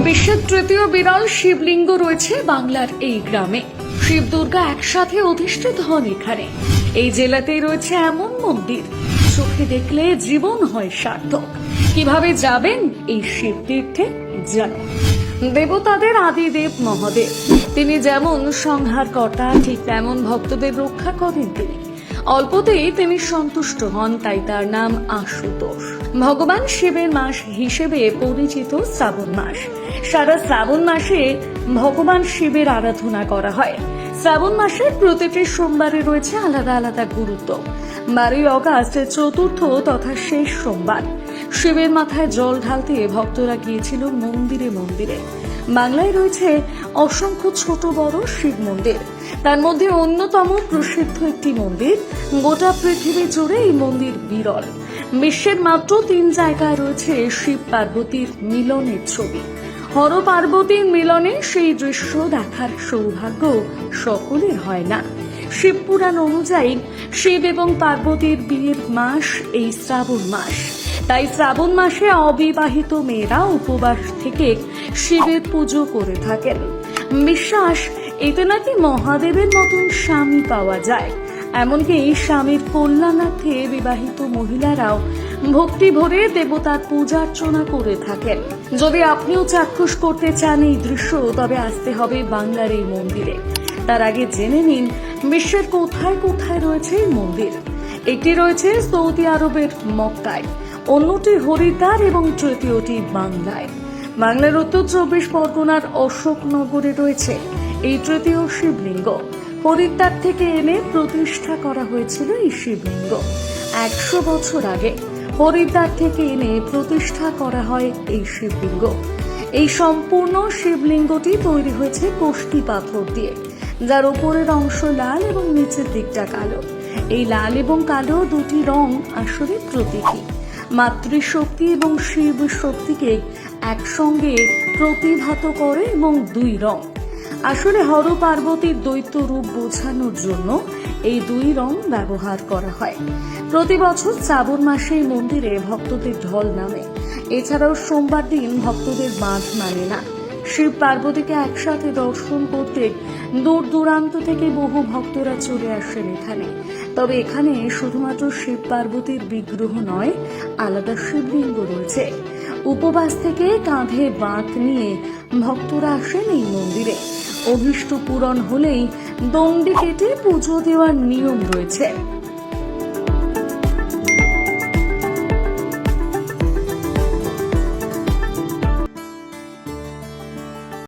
বিশ্বের তৃতীয় বিরল শিবলিঙ্গ রয়েছে বাংলার এই গ্রামে। শিব দুর্গা একসাথে অধিষ্ঠিত হন এখানে। এই জেলাতেই রয়েছে এমন মন্দির, চোখে দেখলে জীবন হয় সার্থক। কিভাবে যাবেন এই শিব তীর্থে জানুন। দেবতাদের আদিদেব মহাদেব, তিনি যেমন সংহারকর্তা, ঠিক তেমন ভক্তদের রক্ষা করেন তিনি। অল্পতেই তিনি সন্তুষ্ট হন, তাই তার নাম আশুতোষ। ভগবান শিবের মাস হিসেবে পরিচিত শ্রাবণ মাস। সারা শ্রাবণ মাসে ভগবান শিবের আরাধনা করা হয়। শ্রাবণ মাসের প্রতিটি সোমবারে রয়েছে আলাদা আলাদা গুরুত্ব। 12 অগাস্ট চতুর্থ তথা শেষ সোমবার শিবের মাথায় জল ঢালতে ভক্তরা গিয়েছিল মন্দিরে মন্দিরে। বাংলায় রয়েছে অসংখ্য ছোট বড় শিব মন্দির। তার মধ্যে অন্যতম প্রসিদ্ধ একটি মন্দির, গোটা পৃথিবী জুড়ে এই মন্দির বিরল। বিশ্বের মাত্র 3 জায়গায় রয়েছে শিব পার্বতীর মিলনের ছবি। হর পার্বতীর মিলনে সেই দৃশ্য দেখার সৌভাগ্য সকলের হয় না। শিব পুরাণ অনুযায়ী শিব এবং পার্বতীর বিয়ের মাস এই শ্রাবণ মাস। তাই শ্রাবণ মাসে অবিবাহিত মেয়েরা উপবাস থেকে শিবের পুজো করে থাকেন। বিশ্বাস, এতে নাকি মহাদেবের মতন স্বামী পাওয়া যায়। এমনকি এই স্বামীর কল্যাণার্থে বিবাহিত মহিলারাও ভক্তি ভরে দেবতার পূজা অর্চনা করে থাকেন। যদি আপনিও চাক্ষুষ করতে চান এই দৃশ্য, তবে আসতে হবে বাংলার এই মন্দিরে। তার আগে জেনে নিন বিশ্বের কোথায় কোথায় রয়েছে এই মন্দির। একটি রয়েছে সৌদি আরবের মক্কায়, অন্যটি হরিদ্বার এবং তৃতীয়টি বাংলায়। বাংলার উত্তর 24 পরগনার অশোকনগরে রয়েছে এই তৃতীয় শিবলিঙ্গ। হরিদ্বার থেকে এনে প্রতিষ্ঠা করা হয়েছিল এই শিবলিঙ্গ। 100 বছর আগে হরিদ্বার থেকে এনে প্রতিষ্ঠা করা হয় এই শিবলিঙ্গ। এই সম্পূর্ণ শিবলিঙ্গটি তৈরি হয়েছে কোষ্টি পাথর দিয়ে, যার উপরের অংশ লাল এবং নিচের দিকটা কালো। এই লাল এবং কালো দুটি রং আসলে প্রতীকী। মাতৃশক্তি এবং শিব শক্তিকে একসঙ্গে প্রতিভাত করে এবং 2 রং। আসলে হর পার্বতীর দ্বৈত রূপ বোঝানোর জন্য এই 2 রং ব্যবহার করা হয়। প্রতি বছর শ্রাবণ মাসে এই মন্দিরে ভক্তদের ঢল নামে। এছাড়াও সোমবার দিন ভক্তদের বাঁধ মানে না। শিব পার্বতীকে একসাথে দর্শন করতে দূর দূরান্ত থেকে বহু ভক্তরা চলে আসেন এখানে। তবে এখানে শুধুমাত্র শিব পার্বতীর বিগ্রহ নয়, আলাদা শিবলিঙ্গ রয়েছে। উপবাস থেকে কাঁধে বাঁক নিয়ে ভক্তরা আসেন এই মন্দিরে। অভীষ্ট পূরণ হলেই দণ্ডি কেটে পুজো দেওয়ার নিয়ম রয়েছে।